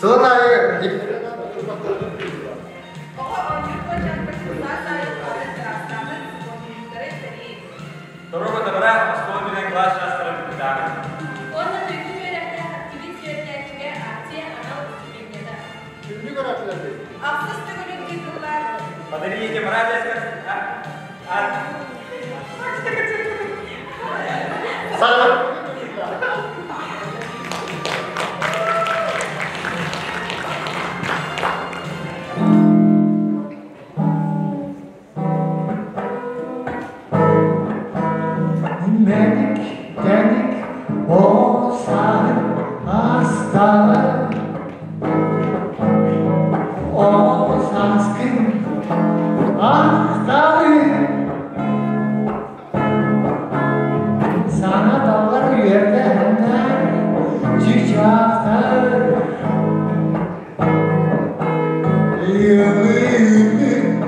Soalnya Добро добра, gospodine glas šastra dana. Onda prikupljate aktivizirate akcije anal primjena. After the titular. Подождите, мразь, salah. Dedik olsa hasta olsaskın hastayı sana dağlar yerden çıkacaktır yürü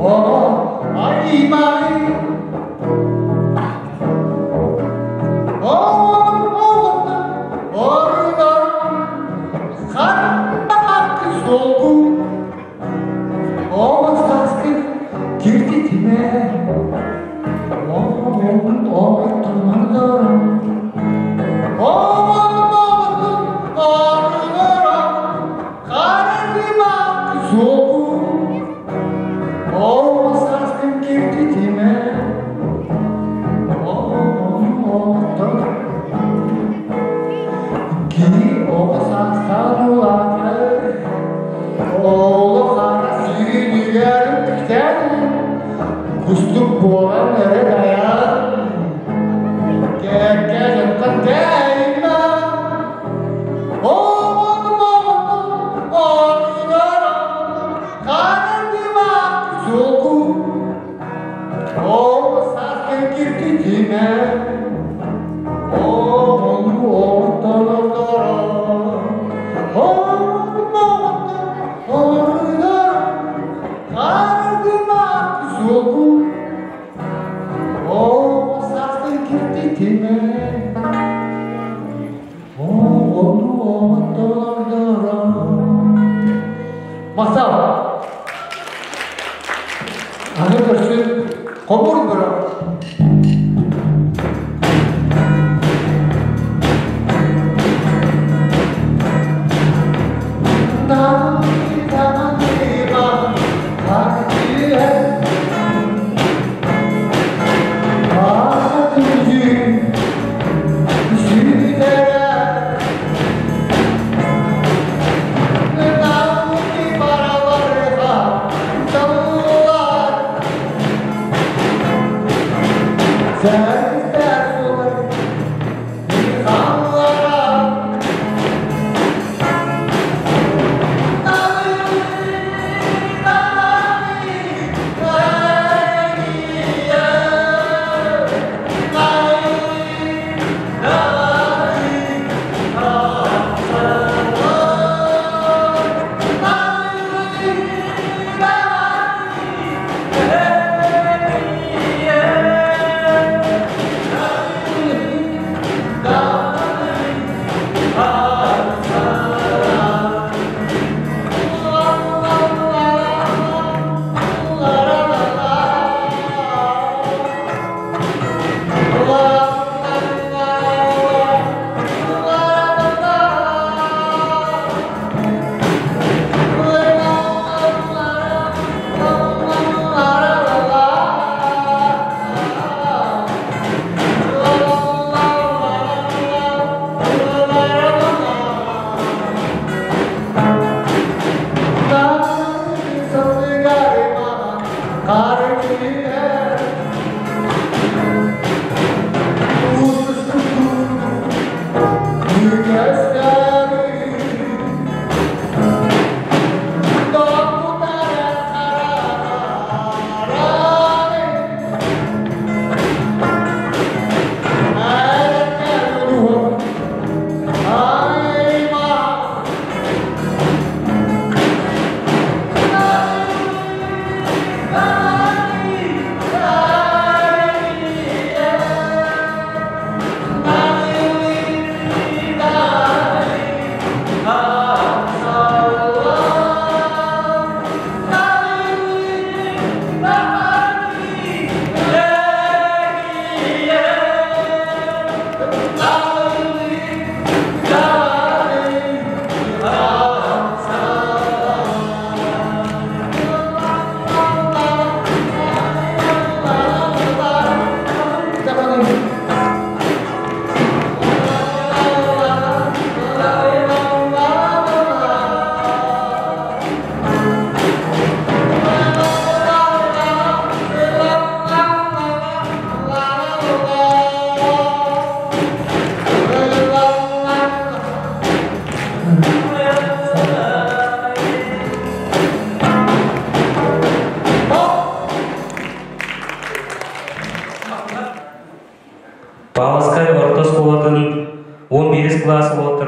o aymayı Kustuk boğan nere dayan Gergen kadeyme Oğlum oynara Kalbime soğuk O sakin girdi dime Oğlum ortalıklara Oğlum oynara Kalbime soğuk O sakin girdi dime Oğlum ortalıklara Masal Hani versin Komur bırak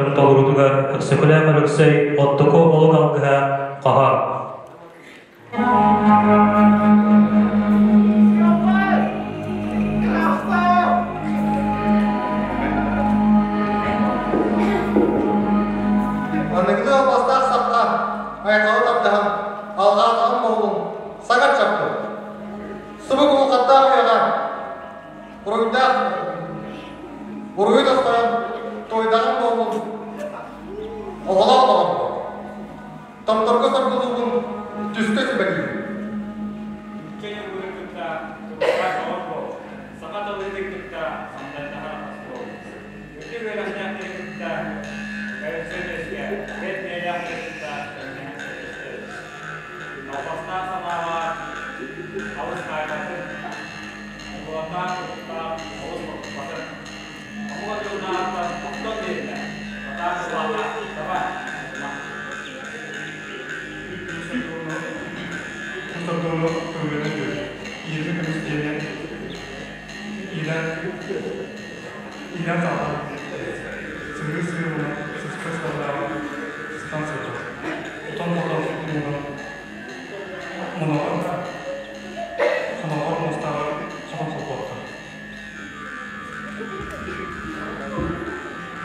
Атын толурутугар сөкөлө кырыксый оттуку олуг алгыга каха. Аныңды бастақ саққа айқалы таптаған алғатығын болуын сағат чапты. Сыбы құлқатта ұяға бұруй достаған тойдағын болуын оғыла болған. Таптарға сарқылуын түсті сібәлейді. Кене бұрынқытта қағауын бол. Сақат алыдықта сандайдаға бол. Өте өрәшнәк текітта Кәріпсөдеске, бет нелях текітта өрнәк текітті. Алпастан санаға ауыз қайғатын, ұлуатан ұлттан ауыз ұлттан. Амуға жылына артан ұлттан дейілді. Атан ұлуатан, давай. Кустадону көмөлөдү. Ирди көмүстенен Иран тала. Сыры-сырына сыскы-сырына станция. Утан-утан мунаган. Ханаган мустагы хатан сопотты.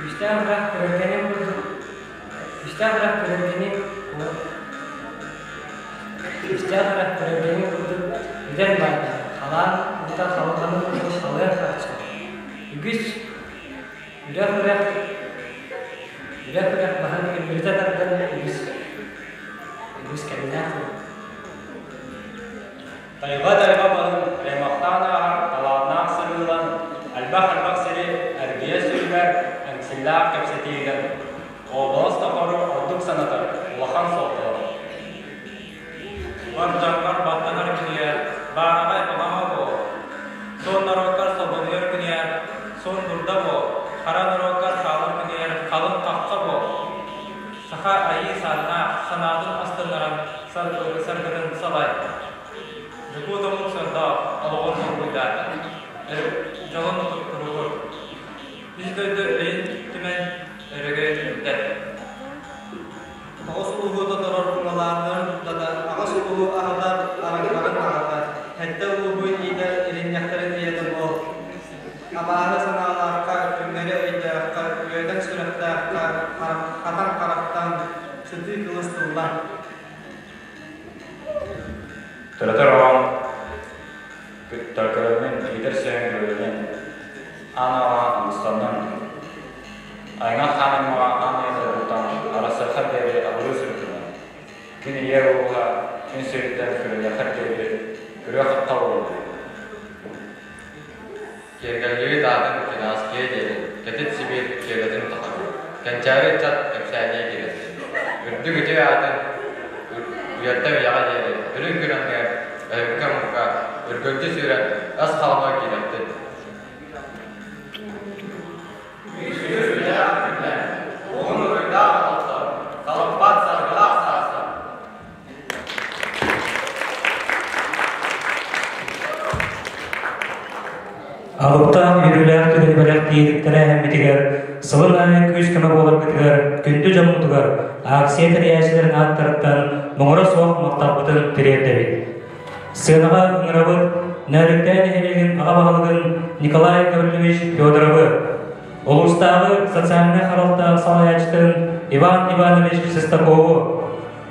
Истәбрак көргәнем булды. Истәбрак көргәнем булды. Идән барды. Халан ута халыкны булды. Халык качты. Үгүс Үдәк баһан мирзадардан үгүс кәминәт. Тайга балын, ремақтана талағынан сырылан, әлбақ сірі әргия сөйлер, әмсілләқ кәпсетейген. Облас тақару ордық санатар, улахан соқтылар. Бар жаңғар баттанар күнер, барағай қылама бол. Сон нароккар собылыр күнер, сон дұрда бол. Қара нароккар қалыр күнер, қалын қаққа бол. Саха айы сарына, санадың астырғаран, сарғырын салай. Жукутамын сарда, алғырын бұйда. Жалын тұттырығыр. Біздерді өйін түмен өріге үмді. Ағас ұлығы тұрар ұлғаларының ағас ұлығы ағадар ағағын ағадар. Әтті ұлығы еді еріннектері дейеді бұл. Абағы саналарқа, күнмері өйді аққа, өйдің сүректі аққа, қатан қарақтан, сүті қылыс тұлдан. Тұратар оған күттарқырымен егер сүйен көрілген анаға аңыстанның айнат ханымға аны еді ұлтан арасы қаддері ағылы сүртілген. Күні ер оға күн сүйеттен көрілген қаддері көрі қаққа болды. Кергәлгеге дағын финанске деді, кәтет сибир кергәтін тақады. Кәнчәрі чат кәпсәне келеді. Үрді күте атын ұятта ұяға деді. Үрін күнінге әйімке мұққа үргөлді сүйрен әс қалма келетті. Алыпта үйрілер түгілбелер дейдіктері әмметігер, сылын айы күз кімі болыр күтігер, күнді жамудығар, аксия тірияшілерін аттарыптан мұңыры соқ мақтал бұтын тірердері. Сынаға ұңырабыт, нәріктен әйелеген аға бағылығын Николай Гаврилович Федоровы, Олыстағы социальный харалта салаячтың Иван Иванович Сестаковы,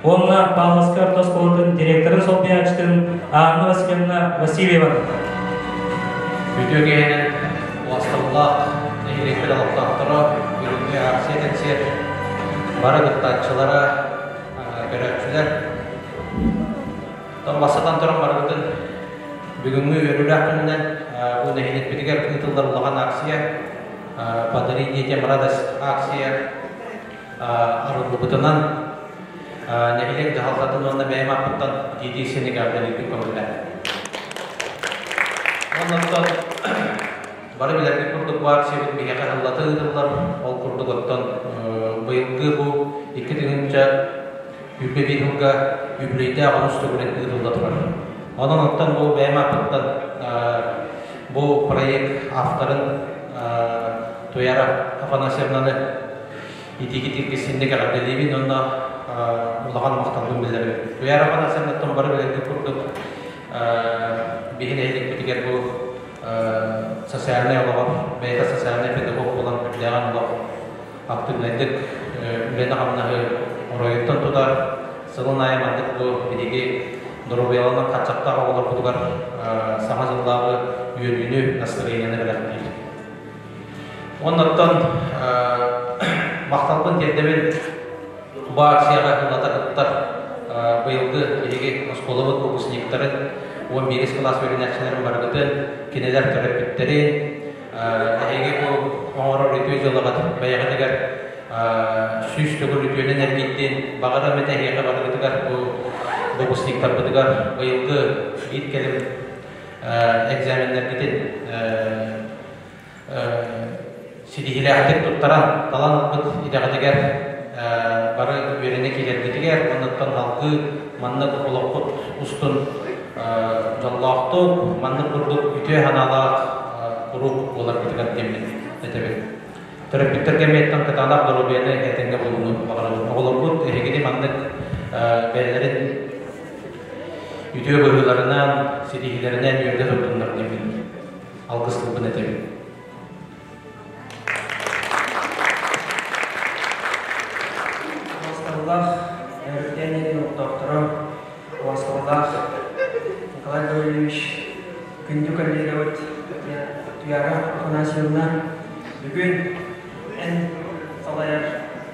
онна Павловскар Тосполытын директорын Солпиячтың Анна Васильевна Васильева. Видеогенен уастыллақ, нәйлекпел алыптақтыры, бүгінгі акция етсер, бары дықтатшылары, көрәтшілер. Басатан тұрын барғыдың бүгінгі өрілі күнінен бұл нәйлекпедігер күнітілдер ұлаған акция, «Подари детям радость» акция арылы бұтынан нәйлек жағалғатын онына бәйім апыттан дейдей сені ғабден өтіп көмілді. Оннан бары білерге күрдік бар себет беге қағылаты ұдылар, ол күрдік оттан бұйылғы бұл 2-інші үббебей ұлға үблейді ағын үсті көретін ұдылда тұрар. Онан оттан бұл бәйім апыттан бұл проект авторын Туяра Афанасьевнаны ити кисинде кабелеби нонда улаган макталдын билдири. Уярапана сенеттен бары билерди курдук бихинейлик битигер бу социальный олар, бейта социальный педагог болан дяган олар активнедик үлени хамнахы ороюттан тудар сылын аймандык бу бидиги Дорубиялана качактагы олар булгар саңа жылдагы үйрөнүү настроениени белектир. Оннан макталган жердебен бу акцияга кылататтар быйылгы бириги школабыт выпускниктарын 11 класс өйрөнүүчүлөрүн баргытын кинелер төрөпүттери эги бу оңоро ритү жолага баягыдагар сүз төгүл ритүнен эргиттин багара метеге баргытыгар бу выпускниктар быдыгар быйылгы бит келим экзамендер битин сидихилехдик туттаран талан быт идагыдагар бары үйрөне келергитигер оннан халкы маннык олоккут устун жоллоктук маннык курдук үтө ханалак куруп болар битигер демин этебек төрөпүттөргө меттен каталап дорубияны этенге болуну оголокут эрегиди маннык бээлерин үтө бөлүлөрүнөн сидихилеринен үйрөдө туттундар демин алгыс кылбын этебек. Доктором Василов Николай Гаврилович күндүк аллереват туяра Афанасьевна бүгүн эн салаяр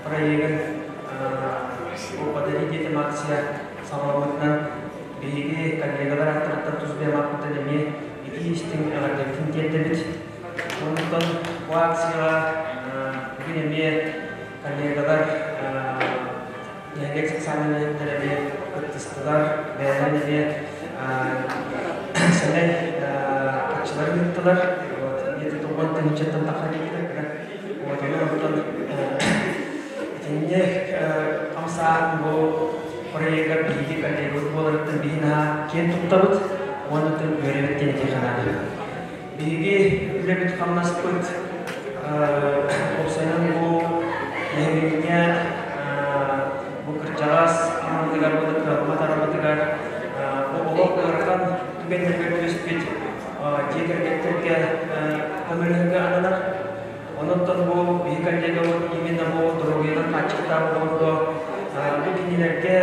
проегин подарить этим акция саламатынан биги коллегалар аттыраттар тузбемакмытын эме ити иштин агардектин тиетебит. Ондуктан бу акцияга бүгүн эме коллегалар Лекция экзаменлерге катыстылар, бәйләнеге сәләй катчылар йыттылар. Ете туган тынчаттан тахалиттер. Одан тенне амсаат бу проектка биги коллега болардан бина кен туктабыт. Ондан көрөбөттен техана. Биги үлебит камнаспыт. Осанан бу небине Bukerjas amal tegar buat mata ramah tegar, bolok kerkan tugen tegar biskit, jika kita pemerintah anak, ononton bu ikan jaga buat ingin nabu terogian macet tahu buat begini lagi,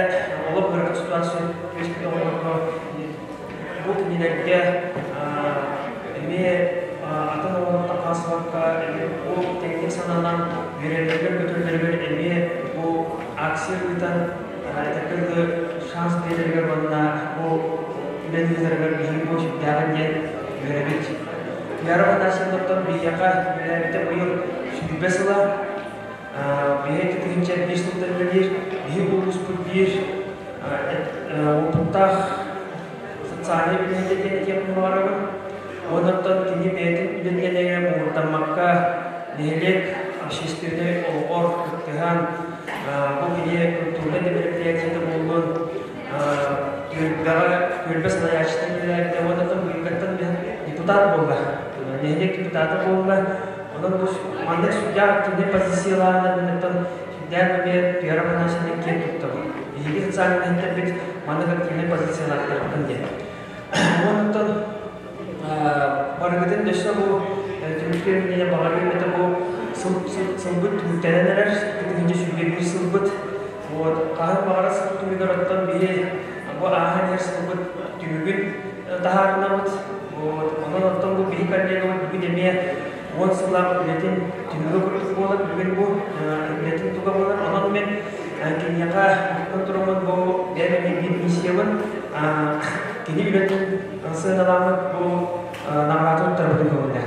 bolok kerkan situasi biskit buat begini lagi, ini atau nabu takas maka ini bu teknik sananan biar betul ini bu aksi kita terkait chance berharga benda bu lebih berharga hidup jangan jadi berbeda. Biar orang nasi dokter biarkan biar kita bayar sudah besarlah biar kita hincap bis dokter berdiri biar urus berbir untuk secara biar kita yang mengeluarkan dokter kini biar kita yang mengutamakan nilai asisten or ketehan Bugüne kültürde de merkeziyeti bulunduğun Gürbes Layash'tan devamında Gülgat'tan bir deputat buldu. Nehdek deputatı buldu. Onun bu mandak suya aktivde pozisyalarında yönetten derbe bir yaramanasını kim tuttu. İyi insanın bir mandak aktivde pozisyalarında yapıldı. Ondan Bargı'nın dışında bu Türkiye'nin bağırıyor bu Sılbıt muhtemelenler, ikinci sübyektli sılbıt. Kahır bağıra sılbıt mügarattan biri bu ahan yer sılbıt tümügün taharına bıt. Ondan ottan bu bihi karneye bıt bugün demeye 10 sıllar ületin tümügü kurtuk boğular, bugün bu ületin tuga boğular. Ondan ben kenyaka kontrolman bu değerli bir misyavan kini ületin sığınalamak bu namratın tarafını kovular.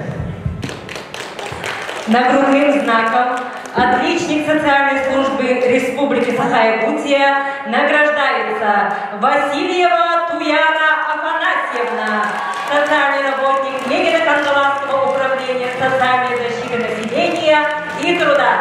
Нагрудным знаком отличник социальной службы Республики Саха-Якутия награждается Васильева Туяна Афанасьевна, социальный работник Мегино-Кандаласского управления социальной защиты населения и труда.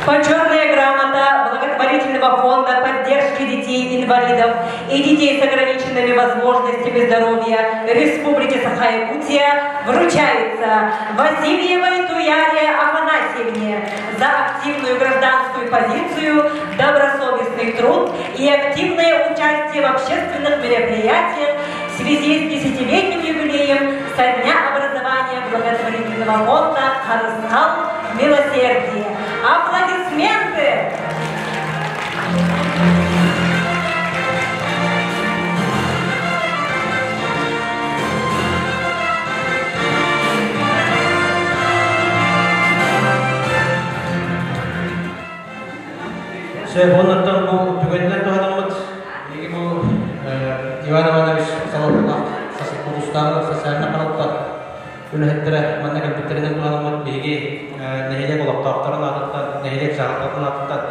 Почетная грамота благотворительного фонда поддержки детей-инвалидов и детей с ограниченными возможностями здоровья Республики Саха-Якутия вручается Васильевой Туяре Афанасьевне за активную гражданскую позицию, добросовестный труд и активное участие в общественных мероприятиях в связи с 10-летним юбилеем со дня образования благотворительного фонда «Харыскал Милосердие». Аплодисменты! Saya bonatan bu tugasnya tuh halamat ini bu Iwan Ivanovic Salopullah sasipurustan sasana kanalta ulah hitra mana kan pikiran tuh halamat bigi nehija kolak taktaran atatan nehija cakatan atatan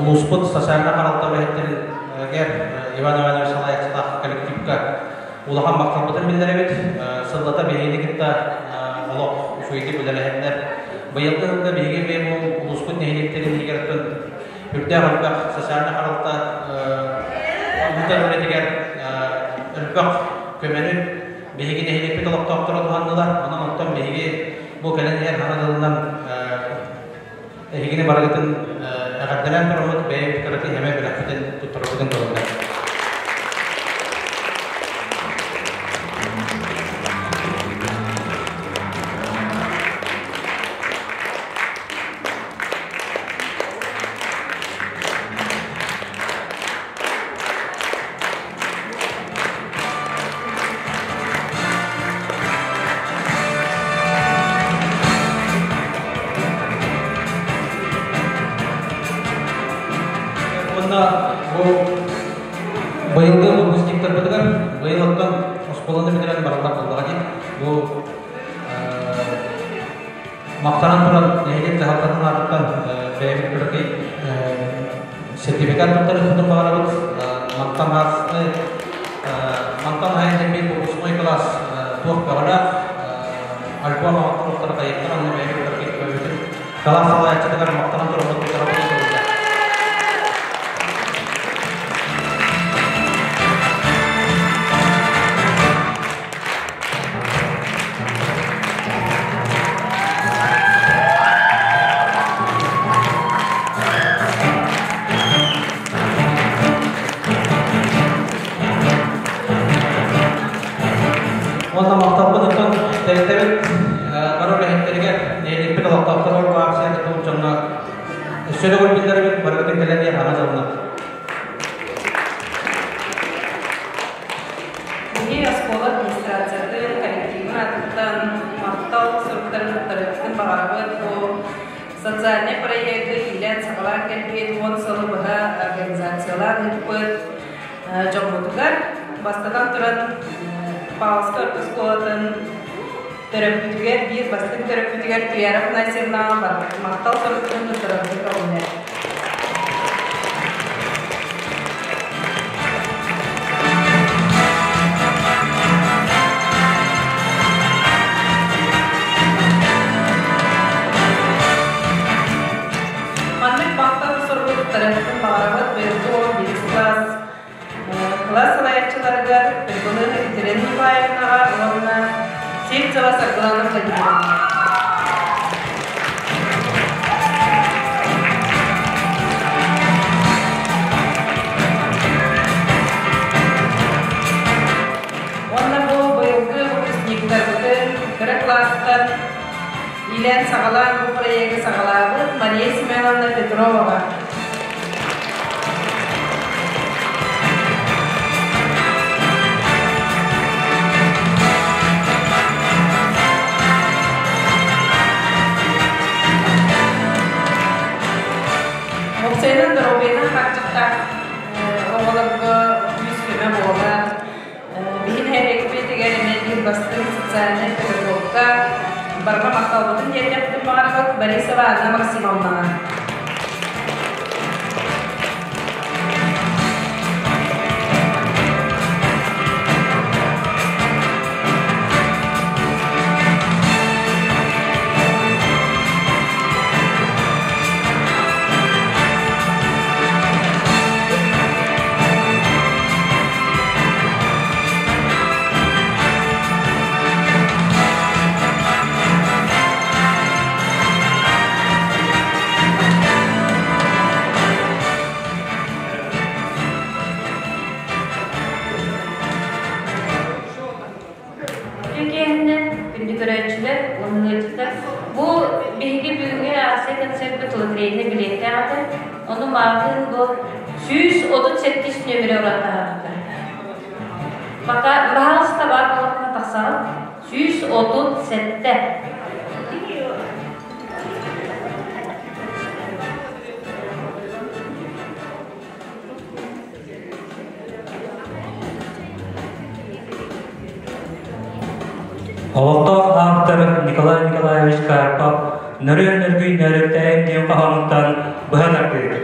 ulusput sasana kanalta hitra ger Iwan Ivanovic Salaya cetak kolektifka ulaham maktabatan bildirebet sedata bigi kita olok usuiti budala hitra bayatın da bilgi ve bu ulusal nehirliklerin higaratan ülke halka sasarna halta muhtemelen diğer ülke kömeni bilgi nehirlikte kalıp doktora duhanlılar ona noktam bilgi bu gelen yer hanadından higine baragatın agadalan perumut ve fikrati hemen belakten tutturulduğun durumda. Bayıldığı bu müzik terbiyeler, bayıldıktan Osmanlı'nın bilen barılar olarak bu maktanan turan nehirlik halkının ardından beğenip bırakı sertifikat tutarı tutum bağırıp maktan hayatın bir bu usmay kelas tuh kepada alpuan maktan tutar kayaknya anne beğenip bırakı kelas salaya çıkan maktanan turan tutar Sudah berpindah berarti kalian yang mana jauh nak? Ini sekolah administrasi itu kolektifnya tentang maktab serta bahwa социальные проекты или sekolah kerja fond seluruh organisasi lain itu jombotukan bastakan turun pauskar sekolah terapeutika bis bastin terapeutika tiara nasional maktab serta terapeutika umum. Kelas layakçılarga bilgini itirenin bayanağa onunla çift çaba saklanıp kaçırır. Onunla bu bölgü üstünlükler bütün kırı klastan ilen sağlar bu proyekti sağlardı Maria Simenovna Petrova'ga. Senin durumuna hakikaten oğlanı yüzüme boğulan bihin her ekmeği gelmediği bastığın sosyalne pedagogda barma maktabının yerine bütün bağırmak bari sevazına maksimumlanan. Onu mağdın bu 137 nömrü orada. Maka bahas tabar olma taksal 137. Олоқтоқ автор Николай Николаевич Карпов нөрі-нөргүй нөріктәйін ден қағанықтан бұғанар берді.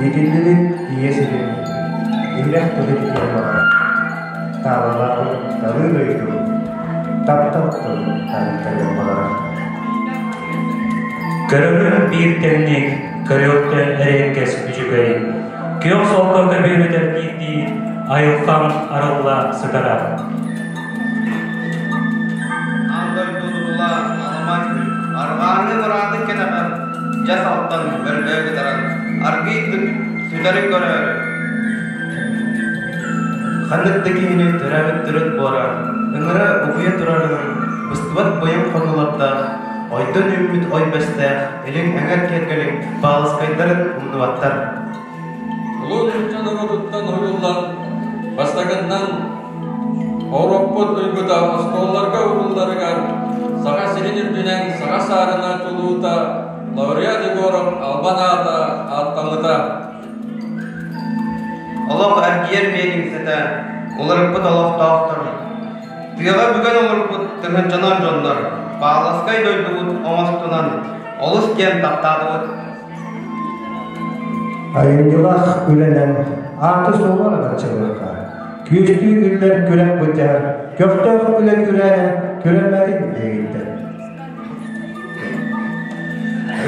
Yedinlilik iyesinin ilah politiklerine tağlaları tarılıydı, tap-taptı tarihlerine. Görünün bir teknik, görüyorken erenkes gücügeyi, köyün solkada bir öderliği ayılkan aralla sıkara. Anday dudurula alaman arğanı bıradı kenar jas alttan bölgeye gideren argıydık süderik görer. Kandıktaki yine terabit dürüt bora, ıngıra ubuya durarının bıstıvat boyun konularda Oydan ümit oy beste, elin enger kergelin, bağız kaydarın umnuvattar. Улун жанагырыттан ойылдан, бастагандан Ороппот өйгөда осколларга урулларыгар, сага сиринир дүнен сага саарына тулуута, лауреат Егоров Албаната аттаңыта. Allah ergiyer benim sete, olarıpıt Allah dağıtır. Tüyaga bügen olarıpıt tühün canan canlar, bağlaskay doyduğut omastunan, olus gen taptadıut. Ayıncılak ülenen artı soğuğuna da çığırka. Küstü üller gülen bıcar, köfte ülen ülene gülenmerin değildi.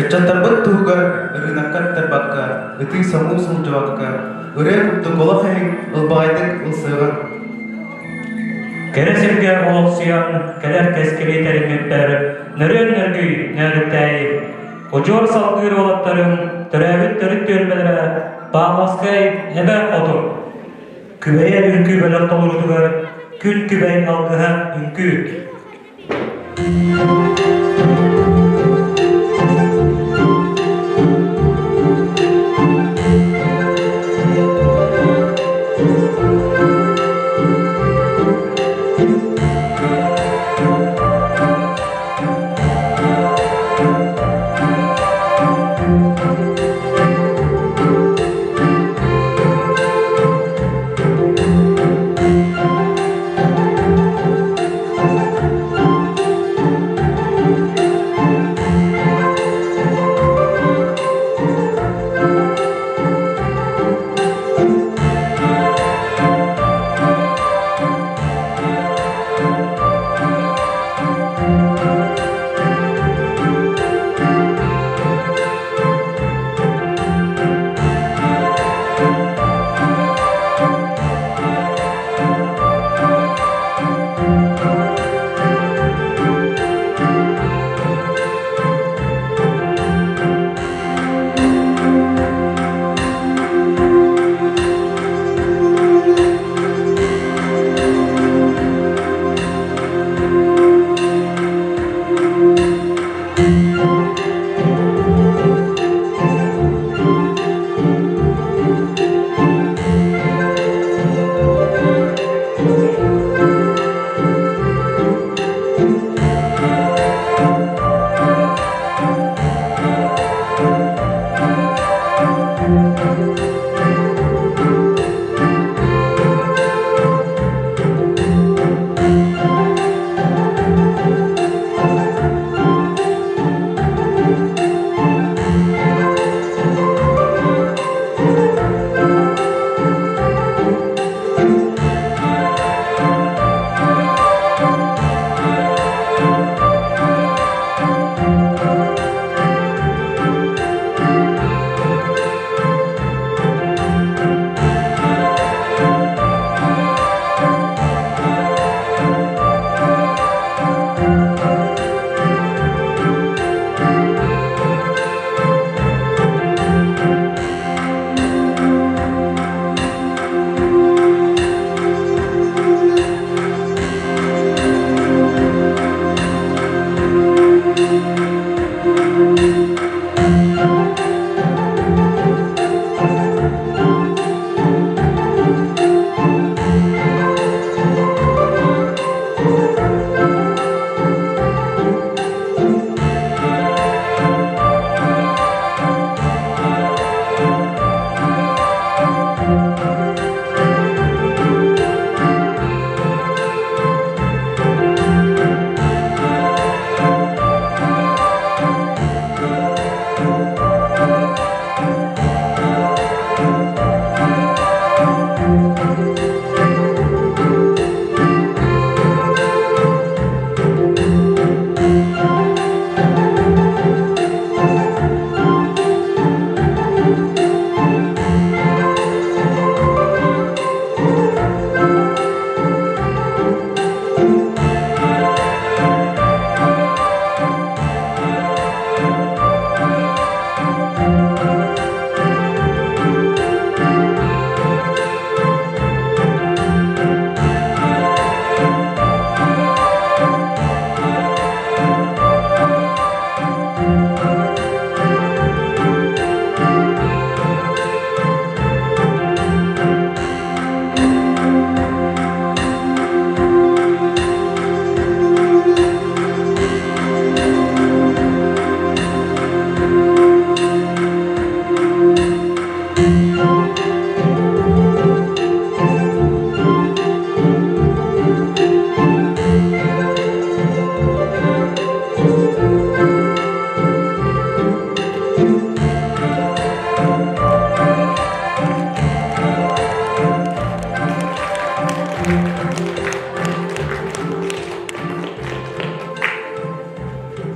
Öçatarbıt tuğgar, ırınakat terbakka, ıtı samu sumcavakka, ırıya kuttu kolakayın, ılbaydık ılsığın. Keresirge oloksuyan, keler keskeli terimlikler, nörün-nörgüy, nörüktәyi, Ucur salgır olatların, türevit törük törmelere, bağlaskay ebe otur. Kübeye ünkü belak dolurdugar, kün kübeyin algıha ünkü.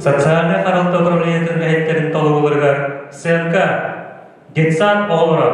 Социальный харалты управлениятын әйттерін толы болырғар. СНК, детсад оғылыра.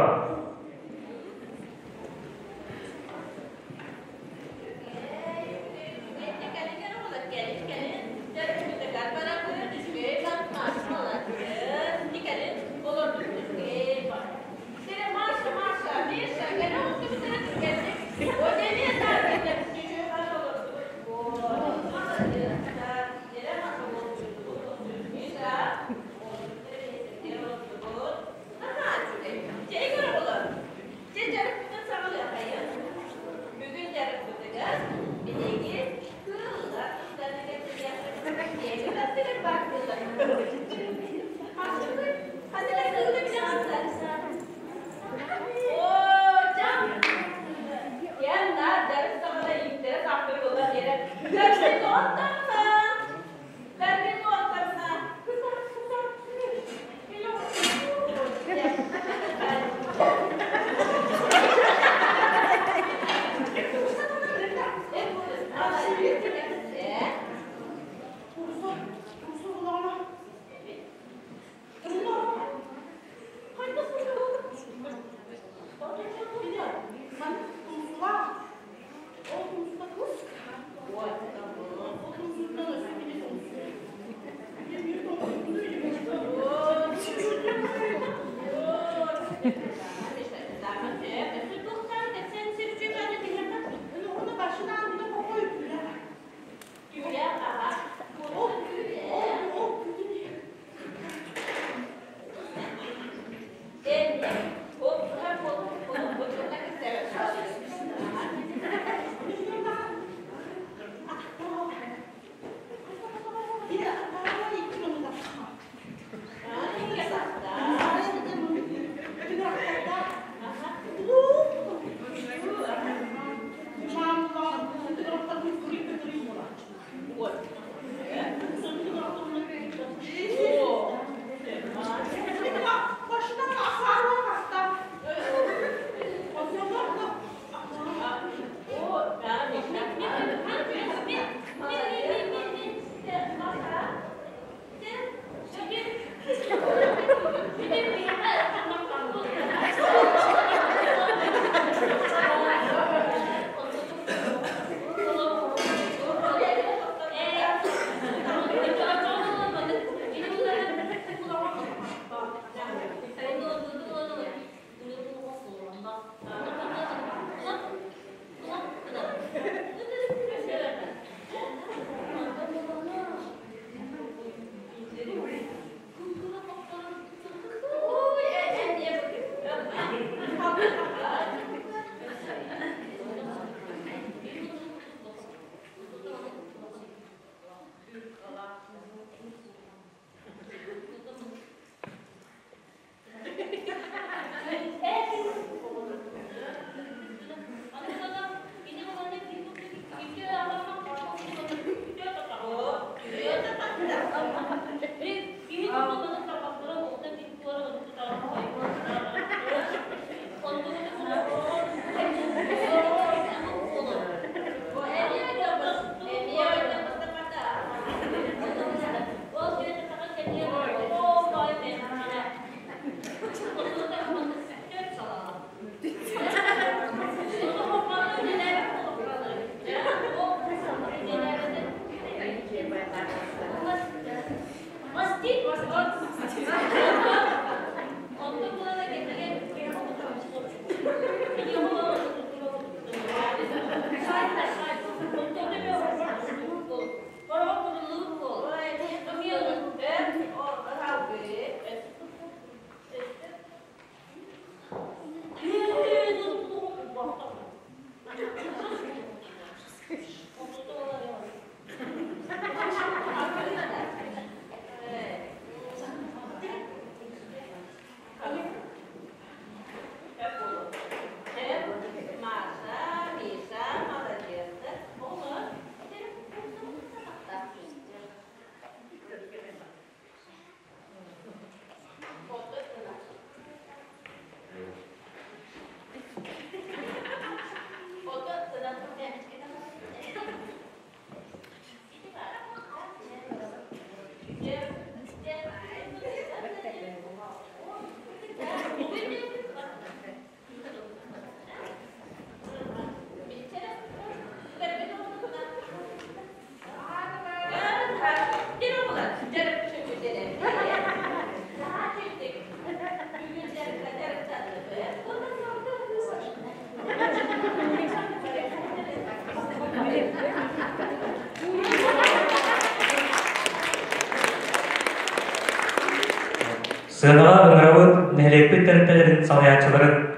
Sığınağa ömrüvüt nehlekpit terpelerin salayaçıların.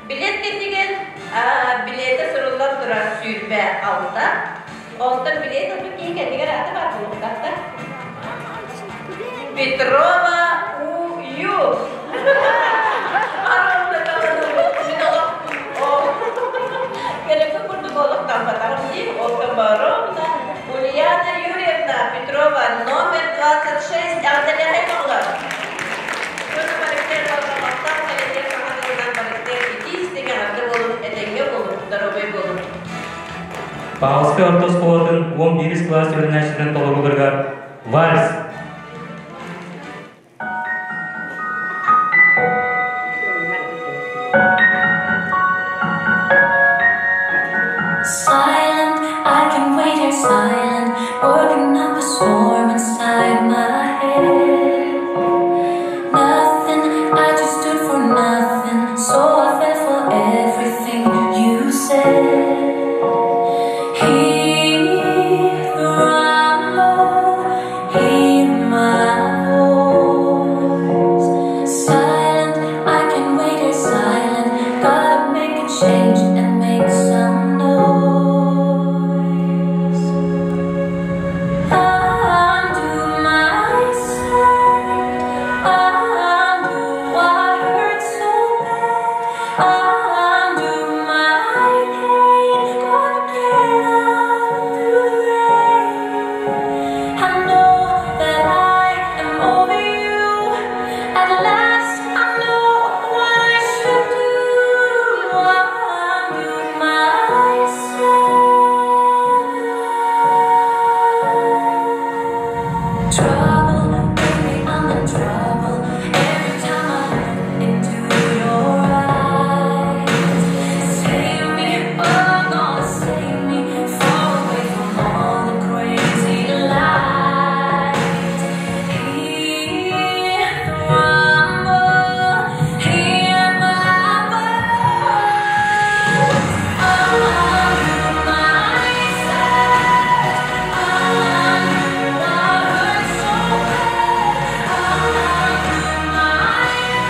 Bilet getigen, bilete soruldan duran sürbe altta. Olta bilet alıp ki kendiga rata var bulukta. Petrova Uyu. Arada kalan sinolog. Kenapa kurdu golok tanpa tahu sih? Olta baru da Uliana Yurievna Petrova номер 26 Ardalya Hekonglar. Terus parikter kalkamaktan kalender kahadiran parikter itis dengan arda bolun edenge bolun darobe bolun. Bağızkı orta skoladın 11. klas öğrenişinin tolu bulurgar. Vals. Silent, I can wait here silent, working up a storm inside my head. Nothing, I just stood for nothing, so I fell for everything you said. Hear the rumble, hear my voice. Silent, I can wait here silent, gotta make a change and make some noise. Undo myself, undo what hurt so bad, undo my pain, gonna get out through the rain. I know that I am over you. At last, I know what I should do. Undo myself. Trouble, baby, I'm in trouble. Every time I look into your eyes, save me, oh, gonna save me. Fall away from all the crazy lies. Hear the rumble, hear my voice. Undo myself, undo what hurt so bad, undo my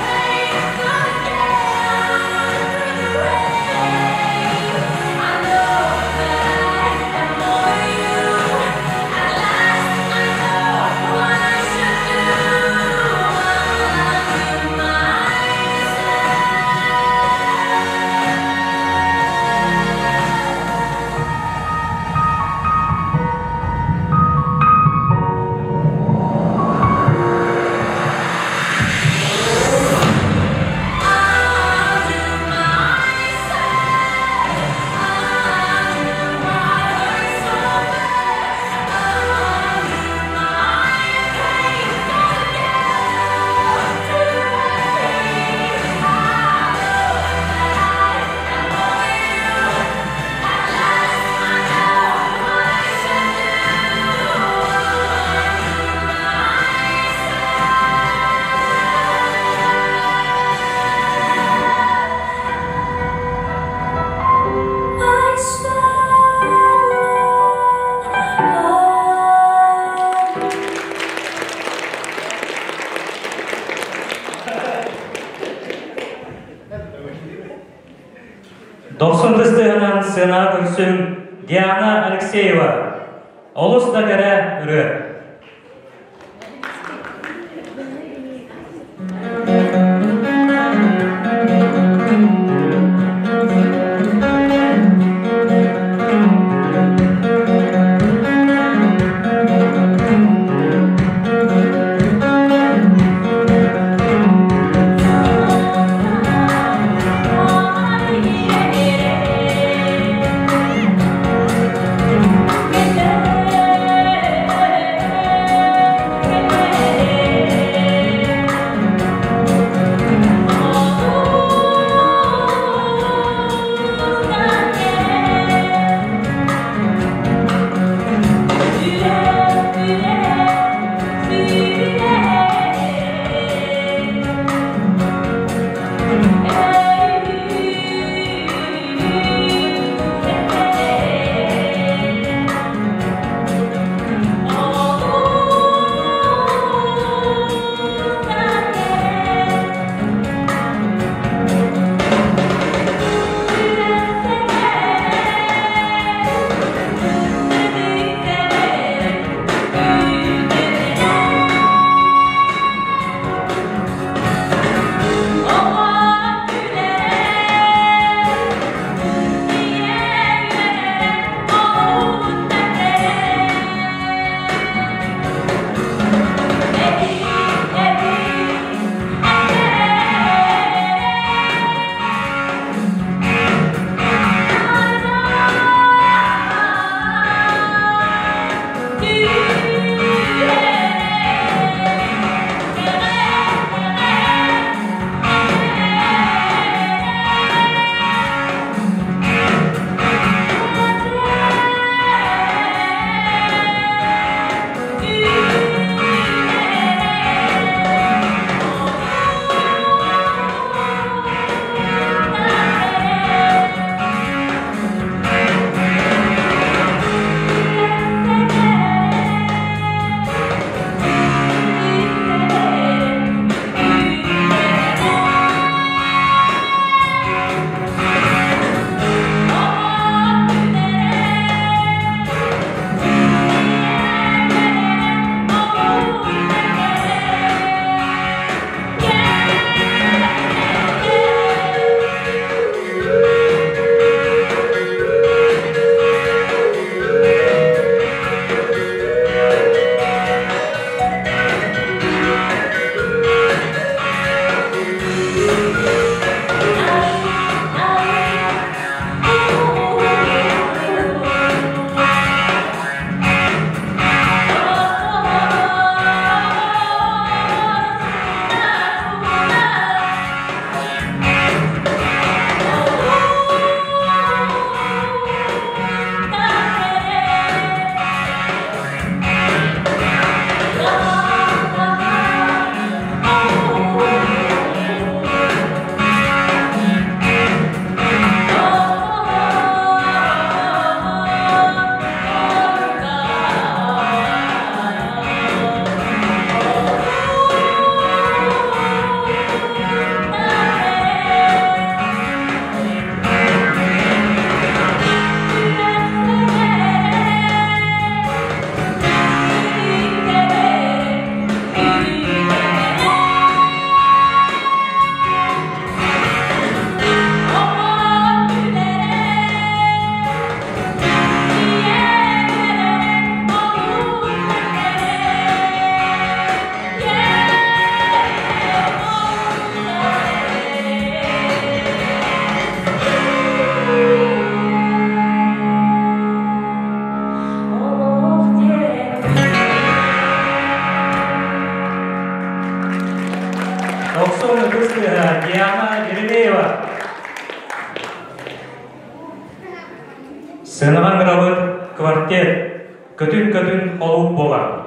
pain, gonna get out through the rain. I know that I am over you. At last, I know what I should do. Undo Doksan dыстığынан sığınağa görsün Diana Alexeyeva. Olus da göre ürü. myself. Сағаттер көтін олуп болар.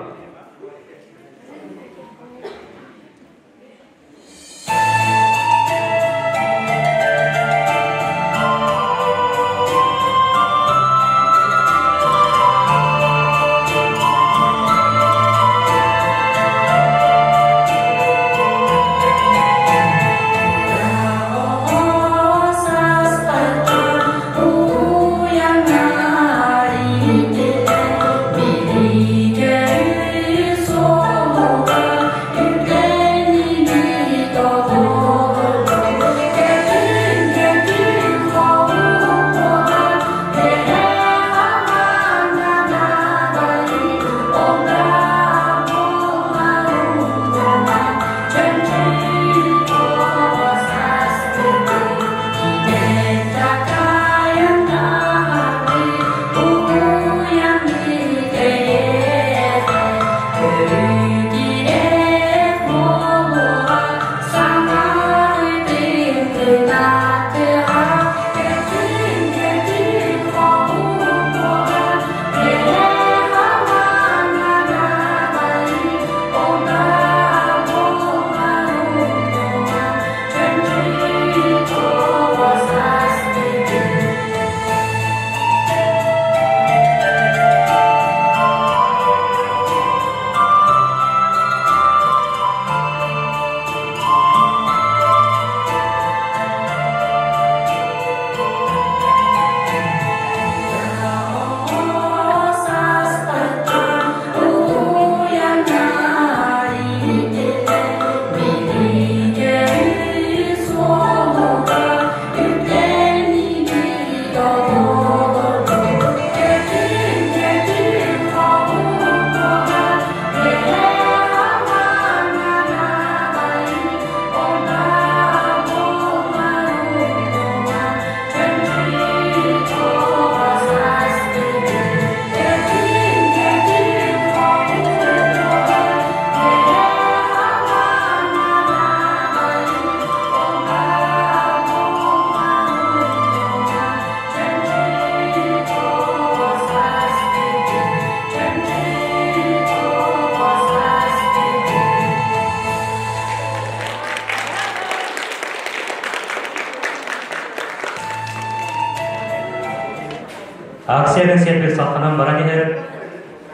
Акцияның сенбек сатқанан бара нехер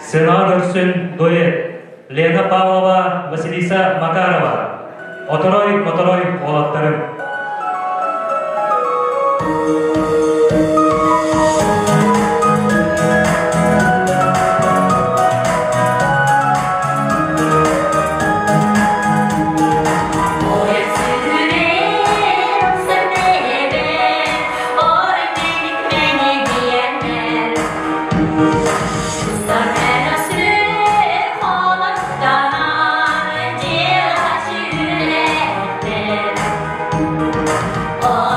сына көрсін дуэт Лена Павлова, Василиса Макарова. Оторой олаттарым. Oh,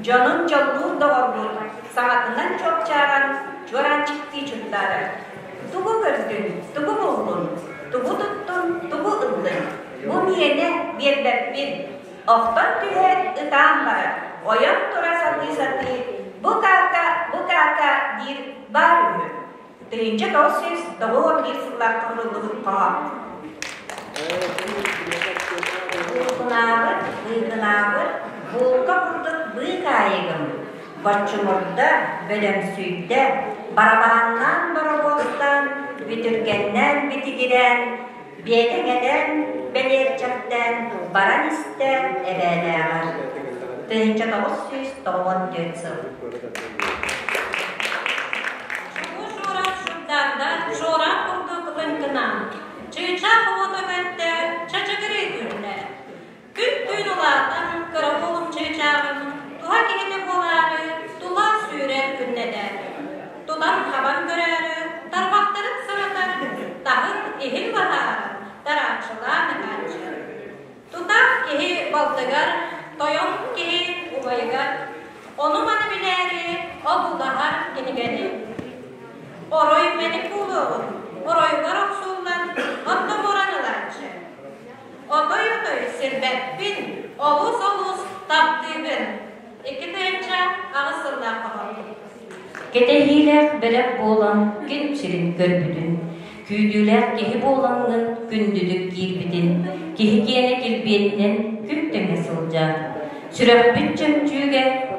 Canın canlı doğru, sanatından çok çağıran, çoran çıktı çutları. Tuğu gördün, tuğu buldun, tuğu tuttun, tuğu ıldın. Bu niyene bir bir, oktan tühe ıtan var. Oyan tora satı, bu kaka bir var mı? Deyince dosyuz, doğu bir sırlar kırıldığı kağıt. Bıygınavır, bulka vurduk bıykayıgım. Başçımırda, bölümsüyde, barabandan barabostan, bitirgenden bitigiren, bedeneden, belerçakten, baran isten, ebedeğer. Deyince dosyuz, doğun dötsün. Şoran kurduk rınkına, çığça havalı bette, çaçıgırı günler. Gün duydulardan karakolum çığçağın, tuha giyini boları, dula sürer günneder. Dudan havan göreri, darbakların sıradır, dağın ehil bahar, daraçılar nekaçı. Tutak kehi baltıgar, toyon kehi ubaygar, onu bana bileri, o dudahar genigeni. Oroy beni kuluğum, oroy var oksullan, otlu moranılarçı. Otoy sirbet bin, olus taptı bin. İki teyce ağısırlar kapalı. Ketehiler berek boğulan gün çirin görbüdün. Küydüler kehi boğulanın gündüdük girbidin. Kehi giyene kilbiyeninden gütteme sılcar. Sürek bütçem cüge,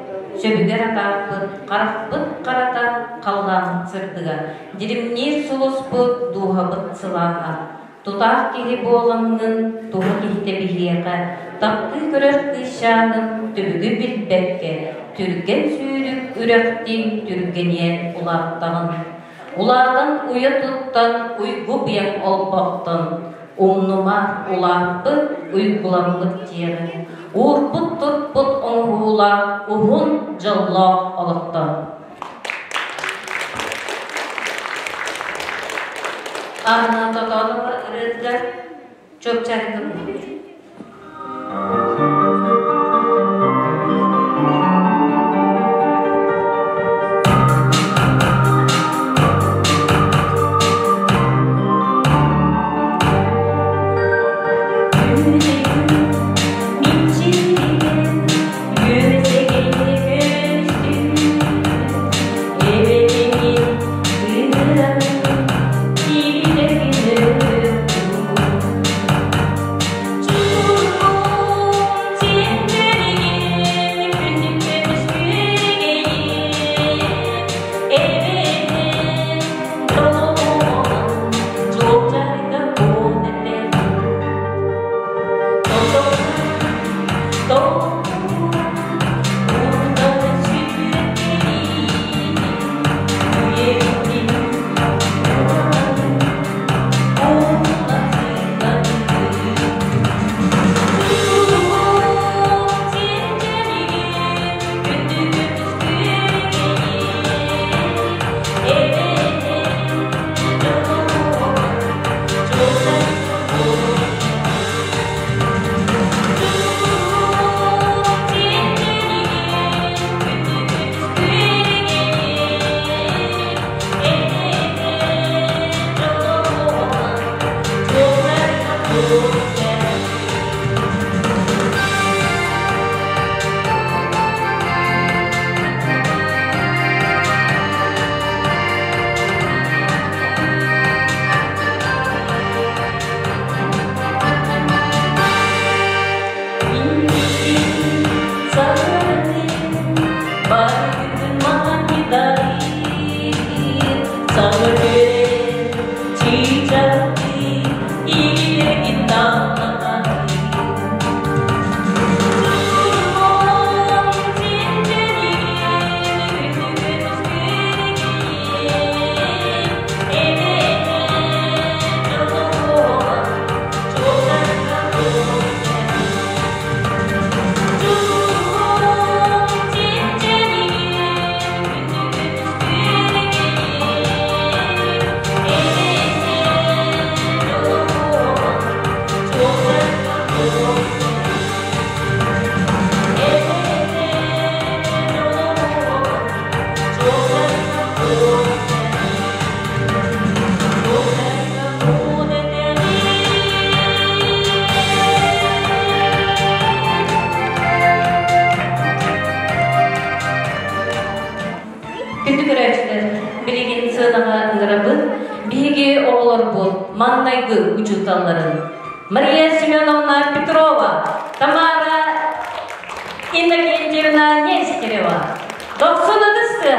söbüger akapıt, karapıt karata, kallamıt sırtıga. Dirimnir sulusput, duhabıt sılaga. Tutak kehi boğulanın, tuha kehite biliyaka. Taktı görer kışanın, tübügü bilbekke. Türgen sürük ürekti, türgen yer ulaktağın. Ulağdan uya tuttan, uygu biyak olpaktan. Umnumar ulakpı, uygulanlık diyeri. Urput tutput onhuğula, uhun jalla alıktan. Arna totalımı ırıdgar, çok çarıkım. Just Күнді көрәчілер, білеген сынаға ыңырабын, биге оғылар бол, маңнайғы үчуталарын. Мария Семеновна Петрова, Тамара Иннокентьевна Нестерева. 90 дысты.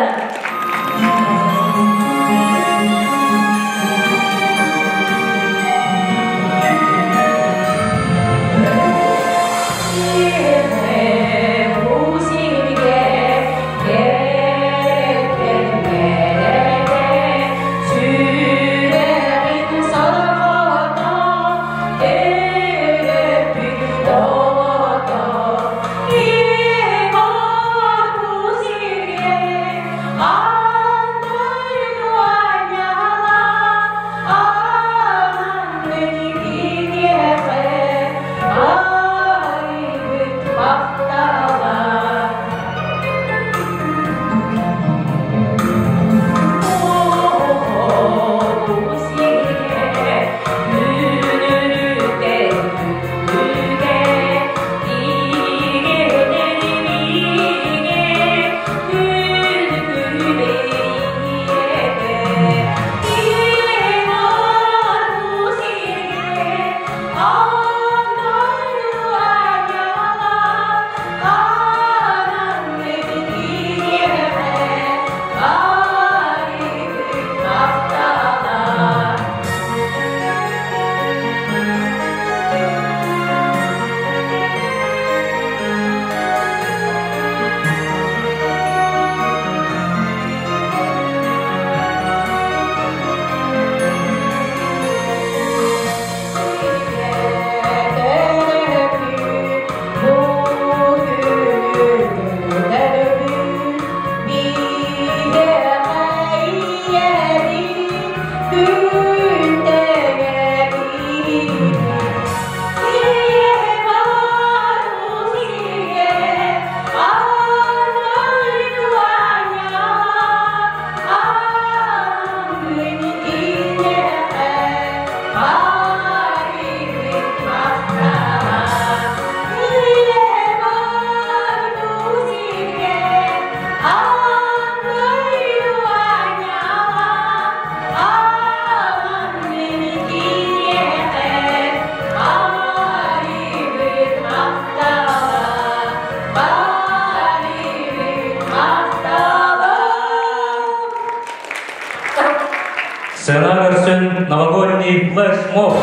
Сцена версия новогодний флешмоб.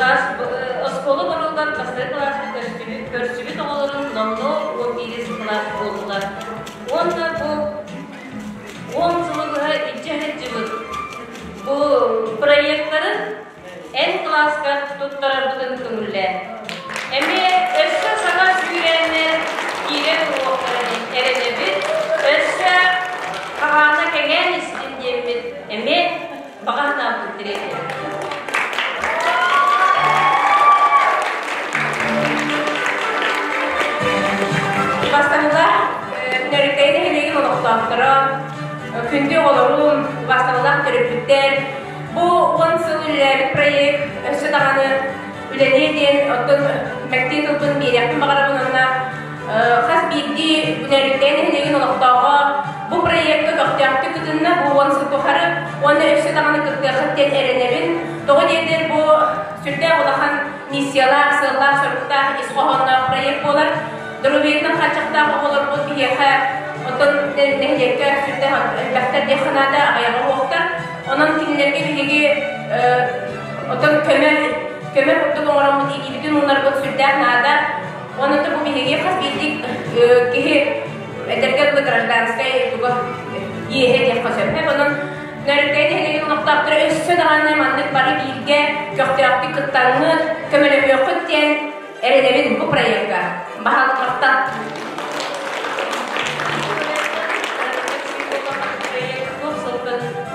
класс осколы барылдар кастыр класс көрсүбүт оголорун номно 11 класс болдулар. Онда бу 10 жылга ичеһет жыбыт. Бу проекттарын эн класска туттарабытын көңүлле. Эми өссө сага сүйрәне кире уоктарын эренебит. Өссө кагана кеген истиндемит. Эми багана бүтүрөт. Бастамалар нөрөтөйдө хелеген олоктоктора күндө олорун бастамалар төрөпүттер. Бу 10 сыллар проект өсө даганы үлеледен оттон мектеп тутун беряктын багарабынна хас бирди нөрөтөйдө хелеген олоктого бу проектты доктякты күтүннө бу 10 сыл тохары оны өсө даганы кыттыктен эренебин. Того дедер бу сүрдө улахан миссиялар, сыллар, сорттар, исхохонно проект болар. Дөрөвейтен хачакта оголор бу биеха отон нехлекке сүрдө бактар деханада аягы октар. Онан кинлерге биге отон көмөр оттон орамын игибидин унар бу сүрдө нада. Онан бу биге хас билдик кихи эдергелы гражданская туга ехе деп касып. Онан нөрөтөйдө хелеген ноктаптыр өссө даганы мандык бары бирге көктөктү кыттаңы көмөлө өкөттен эренебин бу проектка. Бахалыктан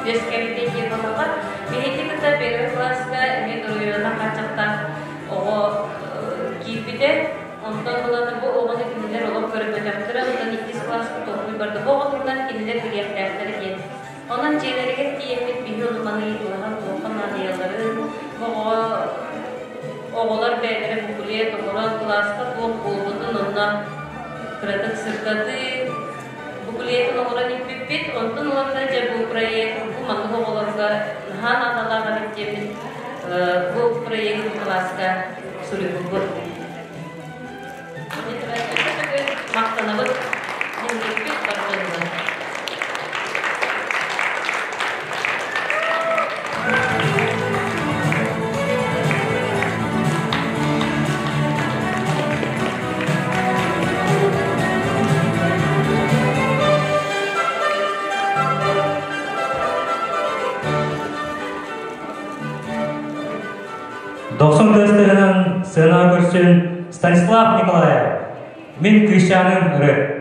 Бескемитеги болага, бехетикта первый класска мен районна качакта ого кипиде, онтон буланы бу огоны кинилер олоп көрүп жатыптыр, онтон 2 класска токуй барды. Бу огондан кинилер биректер ген. Онан жерлерге тиемит бихи улманы улаган толкан адыялары, бого оголар бәйләре букуле токоран класска ток болдун, онна кредит сыркаты Букулетин оголан иппит, онтон оларда же бу проект, бу мандык оголорга нахан аталарга биттемит, бу проект класска сурикулбут. Мактанабыт, мундиппит бардынды. Doksun gösterilen sığınağı görsün Stanislav Nikolaev, min Krishyan'ın ürü.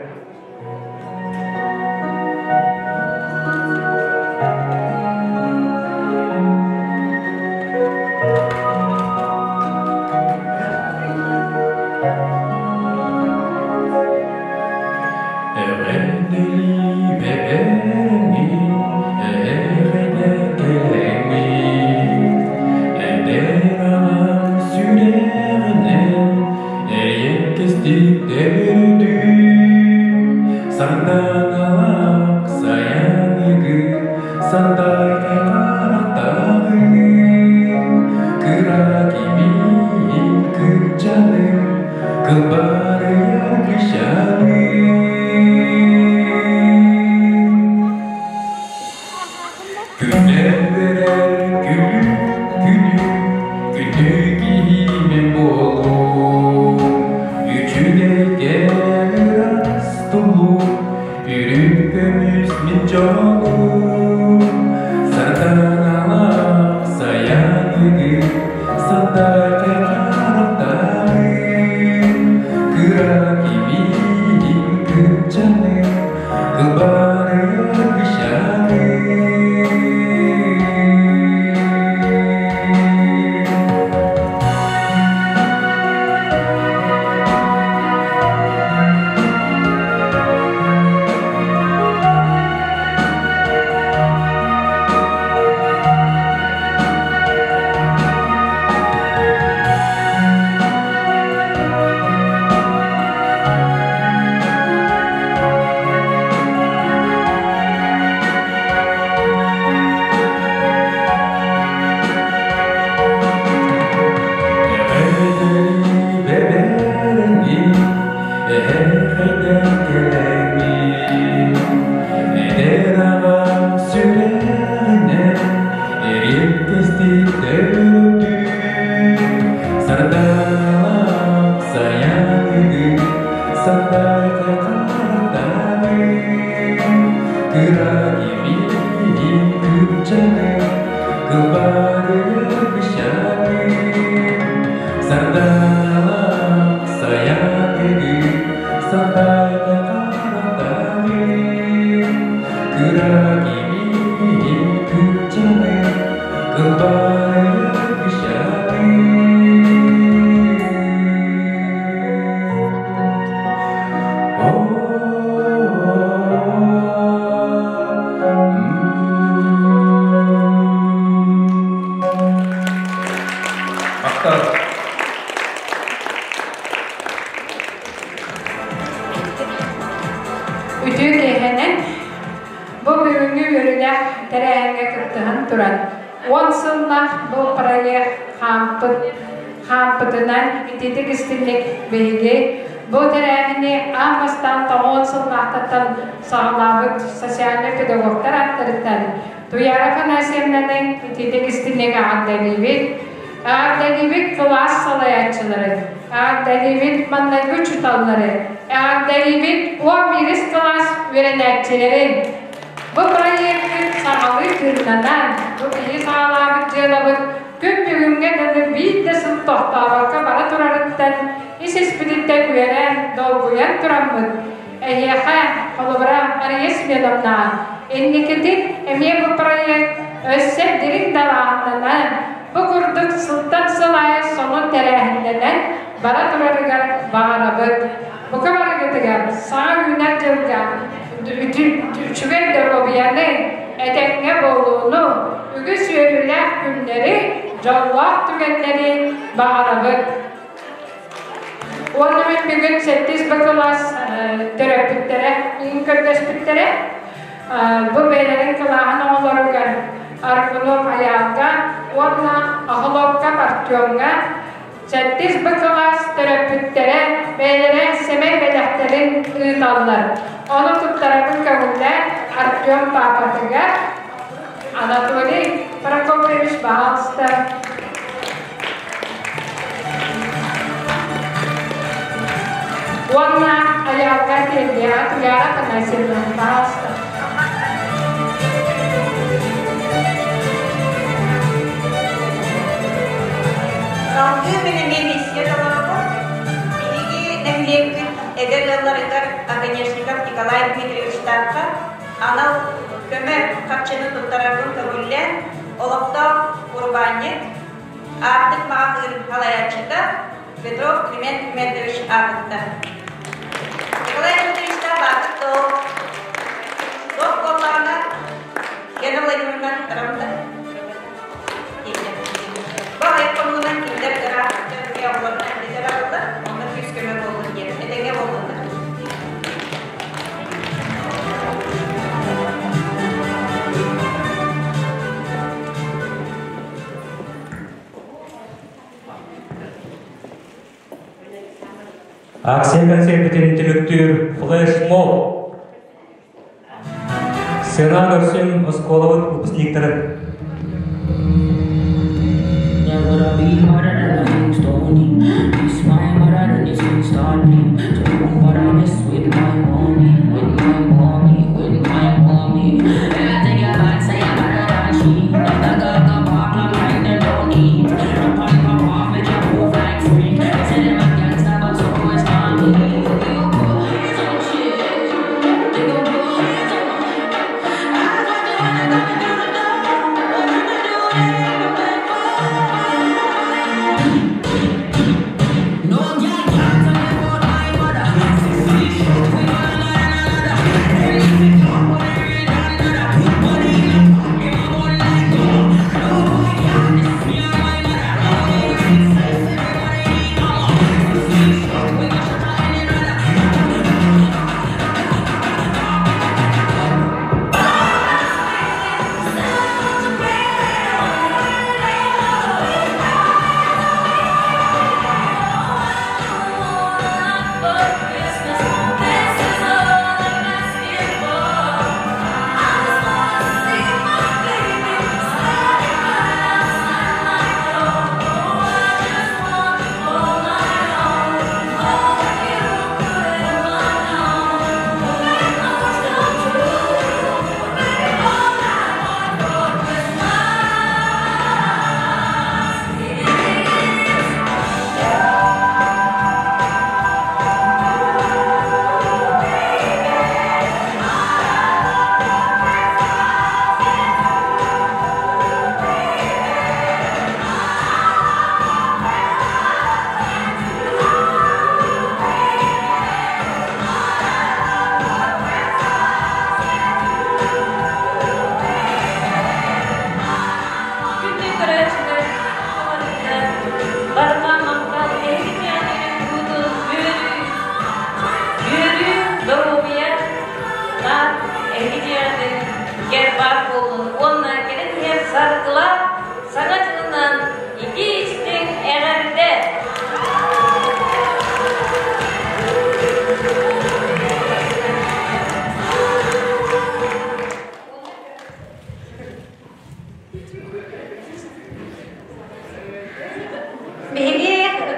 Aksiya konsertinin direktör Flash Mob. Сына көрсем, осколовод выпускниктары. I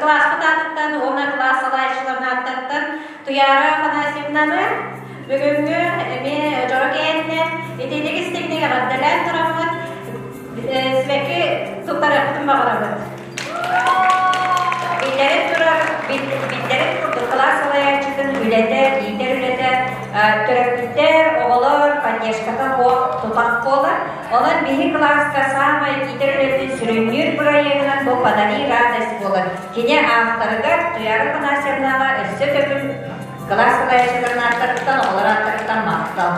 класс кытаттан, она класс алайшыларына аттаттан, туяра Афанасьевнаны бүгүнгү эме жорок энне итедеги стегнеге гаддалан турамыт, сибеки туктарыктын багарабыт. Билдерин курду класс алайчытын үлетер, идер үлетер, төрөктер, оголор, поддержкатан тутак болар. Олар биһи класска самай идерлердин сүрүнүр проектынан бу подари радость болар. Кине авторга туяры Афанасьевнага өссө төкүн класс алайчыларын аттарыктан, олар аттарыктан мактал.